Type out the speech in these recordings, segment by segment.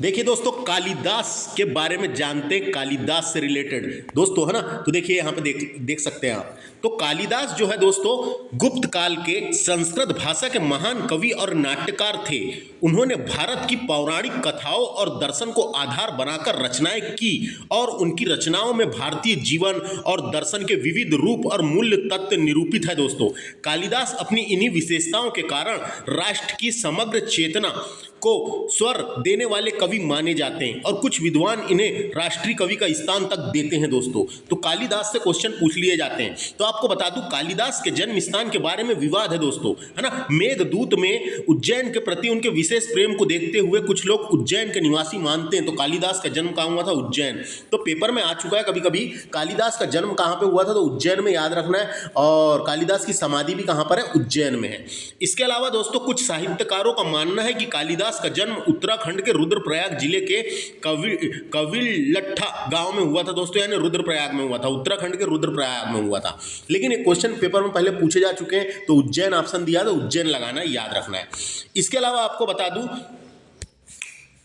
देखिए दोस्तों, कालिदास के बारे में जानते हैं, कालिदास से रिलेटेड दोस्तों, है ना। तो देखिए यहाँ पे देख सकते हैं आप। तो कालिदास जो है दोस्तों, गुप्त काल के संस्कृत भाषा के महान कवि और नाट्यकार थे। उन्होंने भारत की पौराणिक कथाओं और दर्शन को आधार बनाकर रचनाएं की और उनकी रचनाओं में भारतीय जीवन और दर्शन के विविध रूप और मूल्य तत्व निरूपित है दोस्तों। कालिदास अपनी इन्हीं विशेषताओं के कारण राष्ट्र की समग्र चेतना को स्वर देने वाले कवि माने जाते हैं और कुछ विद्वान इन्हें राष्ट्रीय कवि का स्थान तक देते हैं दोस्तों। तो कालिदास से क्वेश्चन पूछ लिए जाते हैं। तो आपको बता दूं, कालिदास के जन्म स्थान के बारे में विवाद है दोस्तों, है ना। मेघदूत में उज्जैन के प्रति उनके विशेष प्रेम को देखते हुए कुछ लोग उज्जैन के निवासी मानते हैं। तो कालिदास का जन्म कहाँ हुआ था? उज्जैन। तो पेपर में आ चुका है कभी कभी, कालिदास का जन्म कहाँ पे हुआ था? तो उज्जैन में, याद रखना है। और कालिदास की समाधि भी कहाँ पर है? उज्जैन में है। इसके अलावा दोस्तों, कुछ साहित्यकारों का मानना है कि कालिदास का जन्म उत्तराखंड के रुद्रप्रयाग जिले के कविलट्ठा गांव में हुआ था दोस्तों, यानी रुद्रप्रयाग में हुआ था, उत्तराखंड के रुद्रप्रयाग में हुआ था। लेकिन एक क्वेश्चन पेपर में पहले पूछे जा चुके हैं, तो उज्जैन ऑप्शन दिया, तो उज्जैन लगाना है, याद रखना है। इसके अलावा आपको बता दूं,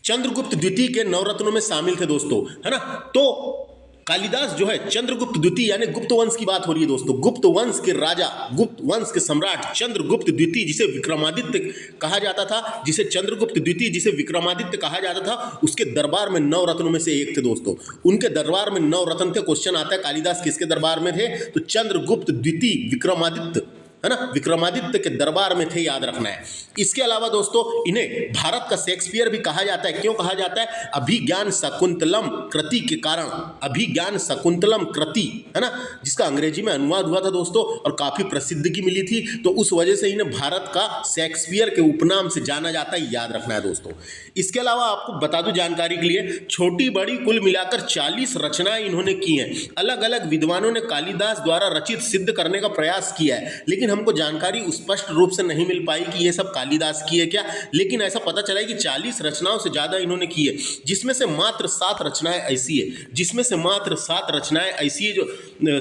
चंद्रगुप्त द्वितीय के नवरत्नों में शामिल थे दोस्तों, है ना। तो कालिदास जो है चंद्रगुप्त द्वितीय यानी गुप्त वंश की बात हो रही है दोस्तों, गुप्त वंश के राजा, गुप्त वंश के सम्राट चंद्रगुप्त द्वितीय, जिसे विक्रमादित्य कहा जाता था, जिसे चंद्रगुप्त द्वितीय जिसे विक्रमादित्य कहा जाता था, उसके दरबार में 9 रत्नों में से एक थे दोस्तों। उनके दरबार में 9 रत्न थे। क्वेश्चन आता है, कालिदास किसके दरबार में थे? तो चंद्रगुप्त द्वितीय विक्रमादित्य, है ना, विक्रमादित्य के दरबार में थे, याद रखना है। इसके अलावा दोस्तों, इन्हें भारत का शेक्सपियर भी कहा जाता है। क्यों कहा जाता है? अभिज्ञान शकुंतलम कृति के कारण। अभिज्ञान शकुंतलम कृति, है ना, जिसका अंग्रेजी में अनुवाद हुआ था दोस्तों और काफी प्रसिद्धि मिली थी। तो उस वजह से इन्हें भारत का शेक्सपियर के उपनाम से जाना जाता है, याद रखना है दोस्तों। इसके अलावा आपको बता दूं जानकारी के लिए, छोटी बड़ी कुल मिलाकर 40 रचनाएं इन्होंने की हैं। अलग अलग विद्वानों ने कालिदास द्वारा रचित सिद्ध करने का प्रयास किया है, लेकिन हमको जानकारी स्पष्ट रूप से नहीं मिल पाई कि ये सब कालिदास की है क्या। लेकिन ऐसा पता चला है कि 40 रचनाओं से ज़्यादा इन्होंने की है, जिसमें से मात्र 7 रचनाएं ऐसी है, जिसमें से मात्र 7 रचनाएं ऐसी है जो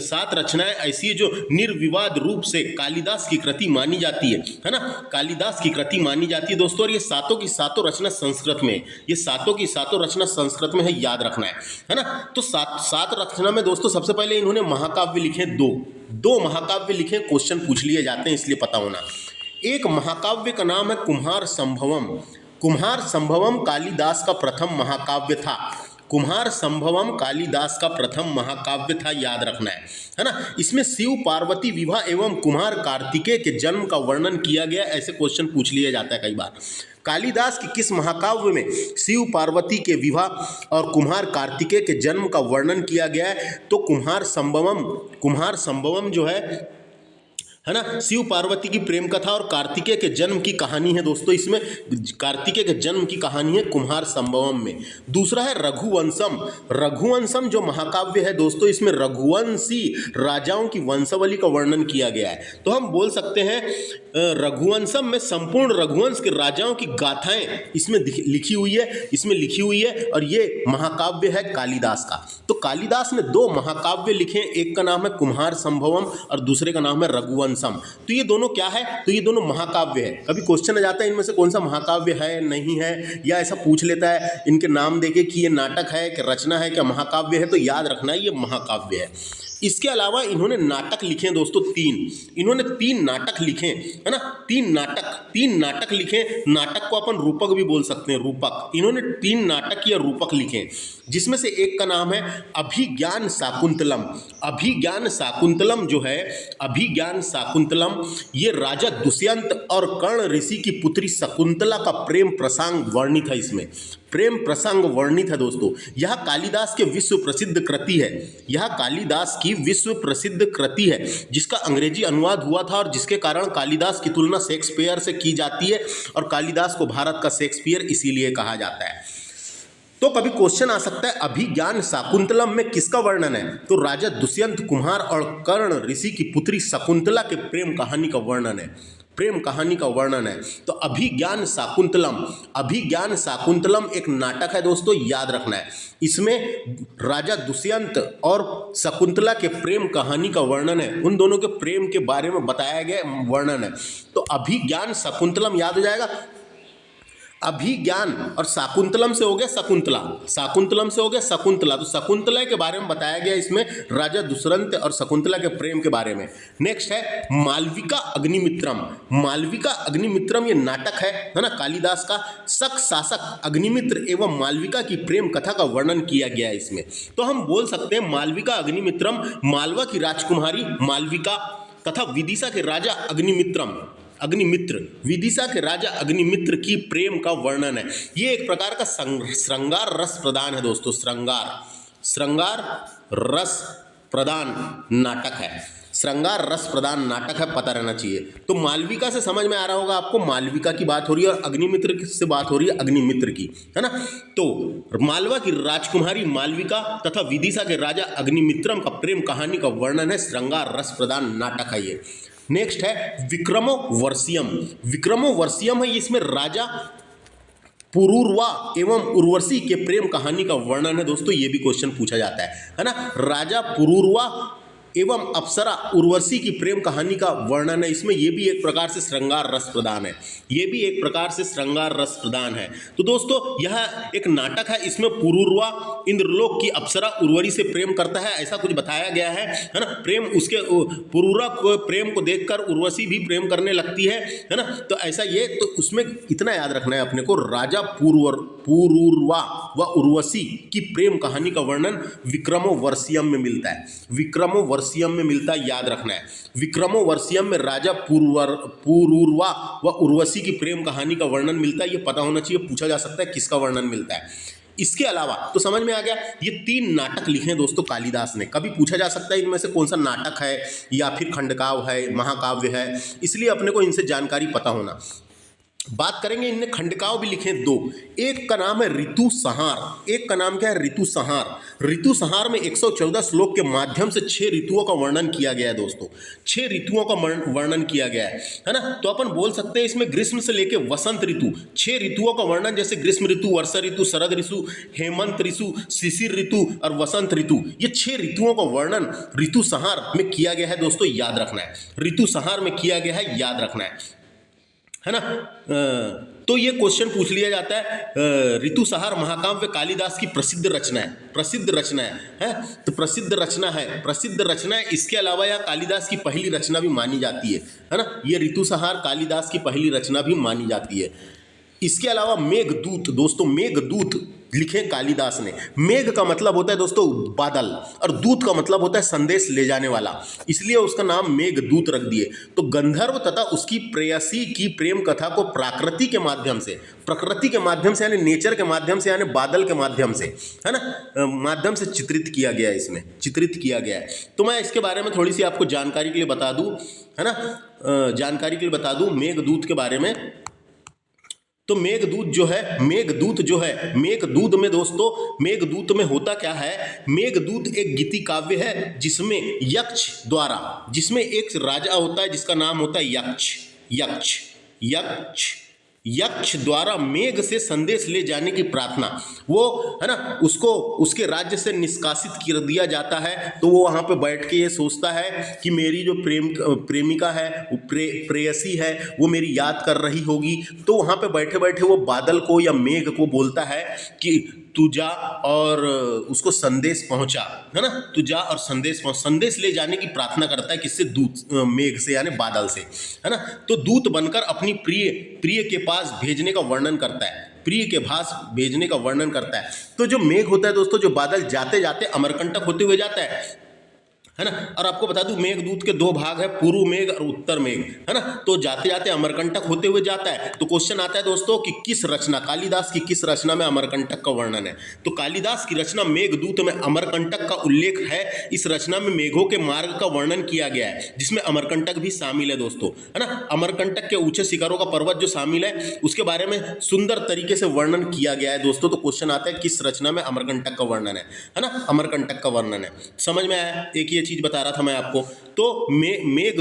7 रचनाएं ऐसी है जो निर्विवाद रूप से कालिदास की कृति मानी जाती है ना, कालिदास की कृति मानी जाती है दोस्तों। और ये सातों की सातों रचना संस्कृत में, ये सातों की सातों रचना संस्कृत में है, याद रखना है ना। तो 7 रचना में दोस्तों सबसे पहले इन्होंने महाकाव्य लिखे, दो महाकाव्य लिखे। क्वेश्चन पूछ लिए जाते हैं, इसलिए पता होना। एक महाकाव्य का नाम है कुम्हार संभवम। कुम्हार संभवम कालिदास का प्रथम महाकाव्य था। कुम्हार संभवम कालिदास का प्रथम महाकाव्य था, याद रखना है ना। इसमें शिव पार्वती विवाह एवं कुम्हार कार्तिकेय के जन्म का वर्णन किया गया। ऐसे क्वेश्चन पूछ लिया जाता है कई बार। कालिदास की किस महाकाव्य में शिव पार्वती के विवाह और कुम्हार कार्तिकेय के जन्म का वर्णन किया गया है? तो कुम्हार संभवम जो है ना, शिव पार्वती की प्रेम कथा और कार्तिकेय के जन्म की कहानी है दोस्तों। इसमें कार्तिकेय के जन्म की कहानी है कुम्हार संभवम में। दूसरा है रघुवंशम। रघुवंशम जो महाकाव्य है दोस्तों, इसमें रघुवंशी राजाओं की वंशावली का वर्णन किया गया है। तो हम बोल सकते हैं रघुवंशम में संपूर्ण रघुवंश के राजाओं की गाथाएं इसमें लिखी हुई है और ये महाकाव्य है कालिदास का। तो कालिदास ने 2 महाकाव्य लिखे, एक का नाम है कुम्हार संभवम और दूसरे का नाम है रघुवंशम। तो ये दोनों क्या है? तो ये दोनों महाकाव्य है। कभी क्वेश्चन आ जाता है इनमें से कौन सा महाकाव्य है, नहीं है, या ऐसा पूछ लेता है इनके नाम देके कि ये नाटक है कि रचना है क्या महाकाव्य है, तो याद रखना है ये महाकाव्य है। इसके अलावा इन्होंने नाटक लिखे हैं दोस्तों 3। इन्होंने 3 नाटक लिखे, है ना, 3 नाटक लिखे। नाटक को अपन रूपक भी बोल सकते हैं, रूपक। इन्होंने 3 नाटक या रूपक लिखे, जिसमें से एक का नाम है अभिज्ञान शाकुंतलम। अभिज्ञान शाकुंतलम जो है, अभिज्ञान शाकुंतलम, ये राजा दुष्यंत और कर्ण ऋषि की पुत्री शकुंतला का प्रेम प्रसंग वर्णित है। इसमें प्रेम प्रसंग वर्णित है दोस्तों। यह कालिदास के विश्व प्रसिद्ध कृति है। यह कालिदास की विश्व प्रसिद्ध कृति है, जिसका अंग्रेजी अनुवाद हुआ था और जिसके कारण कालिदास की तुलना शेक्सपियर से की जाती है और कालिदास को भारत का शेक्सपियर इसीलिए कहा जाता है। तो कभी क्वेश्चन आ सकता है अभिज्ञान शाकुंतलम में किसका वर्णन है? तो राजा दुष्यंत कुम्हार और कर्ण ऋषि की पुत्री शकुंतला के प्रेम कहानी का वर्णन है, प्रेम कहानी का वर्णन है। तो अभिज्ञान शाकुंतलम एक नाटक है दोस्तों, याद रखना है। इसमें राजा दुष्यंत और शकुंतला के प्रेम कहानी का वर्णन है, उन दोनों के प्रेम के बारे में बताया गया वर्णन है। तो अभिज्ञान शाकुंतलम याद हो जाएगा। अभिज्ञान और शाकुंतलम से हो गया शकुंतला, शाकुंतलम से हो गया शकुंतला। तो शकुंतला के बारे में बताया गया इसमें, राजा दुष्यंत और शकुंतला के प्रेम के बारे में। नेक्स्ट है मालविका अग्निमित्रम। मालविका अग्निमित्रम ये नाटक है ना, कालिदास का। शक शासक अग्निमित्र एवं मालविका की प्रेम कथा का वर्णन किया गया है इसमें। तो हम बोल सकते हैं मालविका अग्निमित्रम, मालवा की राजकुमारी मालविका तथा विदिशा के राजा अग्निमित्र, विदिशा के राजा अग्निमित्र की प्रेम का वर्णन है। ये एक प्रकार का श्रृंगार रस प्रदान है दोस्तों, श्रृंगार रस प्रदान नाटक है, श्रृंगार रस प्रदान नाटक है, पता रहना चाहिए। तो मालविका से समझ में आ रहा होगा आपको, मालविका की बात हो रही है और अग्निमित्र से बात हो रही है अग्निमित्र की, है ना। तो मालवा की राजकुमारी मालविका तथा विदिशा के राजा अग्निमित्रम का प्रेम कहानी का वर्णन है, श्रृंगार रस प्रदान नाटक है ये। नेक्स्ट है विक्रमो वर्षियम। विक्रमो वर्षियम है, इसमें राजा पुरूरवा एवं उर्वशी के प्रेम कहानी का वर्णन है दोस्तों। ये भी क्वेश्चन पूछा जाता है ना। राजा पुरूरवा एवं अप्सरा उर्वशी की प्रेम कहानी का वर्णन है इसमें। ये भी एक प्रकार से श्रृंगार रस प्रदान है, ये भी एक प्रकार से श्रृंगार रस प्रदान है। तो दोस्तों यह एक नाटक है, इसमें पुरूरवा इंद्रलोक की अप्सरा उर्वरी से प्रेम करता है, ऐसा कुछ बताया गया है ना। प्रेम उसके पुरूरा प्रेम को देखकर उर्वशी भी प्रेम करने लगती है ना। तो ऐसा ये, तो उसमें इतना याद रखना है अपने को, राजा पुरूरवा व उर्वशी की प्रेम कहानी का वर्णन विक्रमो वर्षियम में मिलता है, विक्रमो वर्षियम में मिलता है, याद रखना है। विक्रमो वर्षियम में राजा पुरूरवा व उर्वशी की प्रेम कहानी का वर्णन मिलता है, ये पता होना चाहिए, पूछा जा सकता है किसका वर्णन मिलता है। इसके अलावा तो समझ में आ गया, ये 3 नाटक लिखे हैं दोस्तों कालिदास ने। कभी पूछा जा सकता है इनमें से कौन सा नाटक है या फिर खंडकाव्य है, महाकाव्य है, इसलिए अपने को इनसे जानकारी पता होना। बात करेंगे, इनने खंडकाव्य भी लिखे 2। एक का नाम है ऋतु संहार, एक का नाम क्या है, ऋतु संहार। ऋतु संहार में 114 श्लोक के माध्यम से 6 ऋतुओं का वर्णन किया गया है दोस्तों, 6 ऋतुओं का वर्णन किया गया है ना। तो अपन बोल सकते हैं इसमें ग्रीष्म से लेके वसंत ऋतु, 6 ऋतुओं का वर्णन, जैसे ग्रीष्म ऋतु, वर्षा ऋतु, शरद ऋतु, हेमंत ऋतु, शिशिर ऋतु और वसंत ऋतु, ये 6 ऋतुओं का वर्णन ऋतु संहार में किया गया है दोस्तों, याद रखना है। ऋतु संहार में किया गया है, याद रखना है ना। तो ये क्वेश्चन पूछ लिया जाता है, ऋतु संहार महाकाव्य कालिदास की प्रसिद्ध रचना है, प्रसिद्ध रचना है, तो प्रसिद्ध रचना है, प्रसिद्ध रचना है। इसके अलावा यह कालिदास की पहली रचना भी मानी जाती है ना। ये ऋतु संहार कालिदास की पहली रचना भी मानी जाती है। इसके अलावा मेघदूत दोस्तों, मेघदूत लिखे कालिदास ने। मेघ का मतलब होता है दोस्तों बादल, और दूत का मतलब होता है संदेश ले जाने वाला, इसलिए उसका नाम मेघदूत रख दिए। तो गंधर्व तथा उसकी प्रेयसी की प्रेम कथा को प्रकृति के माध्यम से, प्रकृति के माध्यम से यानी नेचर के माध्यम से, यानी बादल के माध्यम से, है ना, माध्यम से चित्रित किया गया है, इसमें चित्रित किया गया है। तो मैं इसके बारे में थोड़ी सी आपको जानकारी के लिए बता दूं, है ना, जानकारी के लिए बता दूं मेघदूत के बारे में। तो मेघदूत जो है, मेघदूत में दोस्तों, मेघदूत में होता क्या है, मेघदूत एक गीति काव्य है जिसमें यक्ष द्वारा, जिसमें एक राजा होता है जिसका नाम होता है यक्ष द्वारा मेघ से संदेश ले जाने की प्रार्थना, वो है ना, उसको उसके राज्य से निष्कासित कर दिया जाता है। तो वो वहाँ पे बैठ के ये सोचता है कि मेरी जो प्रेमिका है, प्रेयसी है, वो मेरी याद कर रही होगी। तो वहाँ पे बैठे बैठे वो बादल को या मेघ को बोलता है कि तू जा और उसको संदेश पहुंचा, है ना, तू जा और संदेश ले जाने की प्रार्थना करता है, किससे, दूत, मेघ से यानी बादल से, है ना। तो दूत बनकर अपनी प्रिय के पास भेजने का वर्णन करता है, प्रिय के पास भेजने का वर्णन करता है। तो जो मेघ होता है दोस्तों, जो बादल जाते जाते अमरकंटक होते हुए जाता है ना। और आपको बता दूं मेघदूत के 2 भाग है, पूर्व मेघ और उत्तर मेघ, है ना। तो जाते जाते अमरकंटक होते हुए जाता है। तो क्वेश्चन आता है दोस्तों कि किस रचना, कालिदास की किस रचना में अमरकंटक का वर्णन है। तो कालिदास की रचना मेघदूत में अमरकंटक का उल्लेख है। इस रचना में मेघों के मार्ग का वर्णन किया गया है, जिसमें अमरकंटक भी शामिल है दोस्तों, है ना। अमरकंटक के ऊंचे शिखरों का पर्वत जो शामिल है, उसके बारे में सुंदर तरीके से वर्णन किया गया है दोस्तों। तो क्वेश्चन आता है किस रचना में अमरकंटक का वर्णन है ना, अमरकंटक का वर्णन है। समझ में आया, एक ये चीज बता रहा था मैं आपको। तो मेघ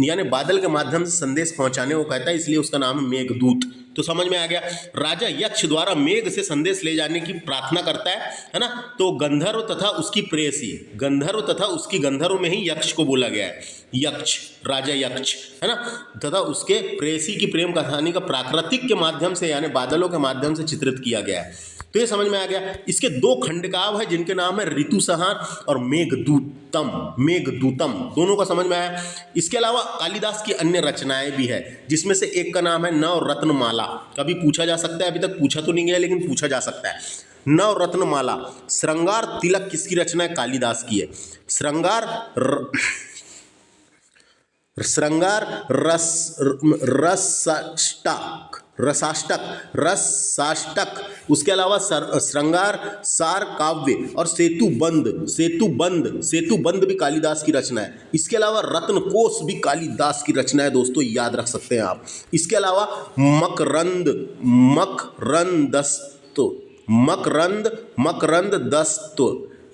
यानी बादल के माध्यम से संदेश पहुंचाने को कहता है, इसलिए उसका नाम है मेघदूत। तो समझ में आ गया। राजा यक्ष द्वारा मेघ से संदेश ले जाने की प्रार्थना करता है ना। तो गंधर्व तथा उसकी प्रेयसी, गंधर्व तथा उसकी, गंधर्व में ही यक्ष को बोला गया है, यक्ष, राजा यक्ष, है ना, तथा उसके प्रेयसी की प्रेम कहानी का प्राकृतिक के माध्यम से यानी बादलों के माध्यम से चित्रित किया गया है। तो ये समझ में आ गया। इसके दो खंडकाव्य है जिनके नाम है ऋतुसंहार और मेघदूतम, मेघदूतम, दोनों का समझ में आया। इसके अलावा कालिदास की अन्य रचनाएं भी है, जिसमें से एक का नाम है नवरत्नमाला। कभी पूछा जा सकता है, अभी तक पूछा तो नहीं गया लेकिन पूछा जा सकता है। नवरत्नमाला। श्रृंगार तिलक किसकी रचना है? कालिदास की है। श्रृंगार रसाष्टक, उसके अलावा श्रृंगार सार काव्य और सेतुबंध भी कालिदास की रचना है। इसके अलावा रत्नकोश भी कालिदास की रचना है दोस्तों, याद रख सकते हैं आप। इसके अलावा मकरंद दस्त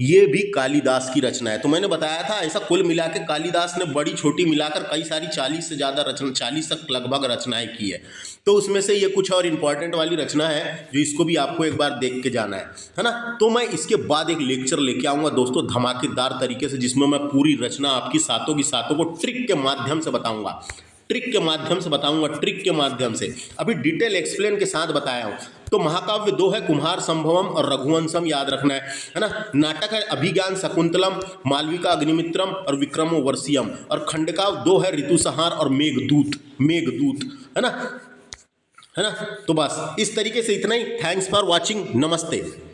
ये भी कालिदास की रचना है। तो मैंने बताया था ऐसा कुल मिला के कालिदास ने बड़ी छोटी मिलाकर कई सारी 40 से ज़्यादा रचना, 40 तक लगभग रचनाएं की है। तो उसमें से ये कुछ और इंपॉर्टेंट वाली रचना है जो इसको भी आपको एक बार देख के जाना है ना। तो मैं इसके बाद एक लेक्चर लेके आऊँगा दोस्तों धमाकेदार तरीके से, जिसमें मैं पूरी रचना आपकी सातों की सातों को ट्रिक के माध्यम से बताऊँगा, ट्रिक के माध्यम से। अभी डिटेल एक्सप्लेन के साथ बताया हूँ। तो महाकाव्य दो है, कुम्हार संभवम और रघुवंशम, याद रखना है ना। नाटक है अभिज्ञान शकुंतलम, मालविका अग्निमित्रम और विक्रमो वर्षियम। और खंडकाव्य दो है ऋतुसंहार और मेघदूत, है ना। तो बस इस तरीके से इतना ही। थैंक्स फॉर वॉचिंग, नमस्ते।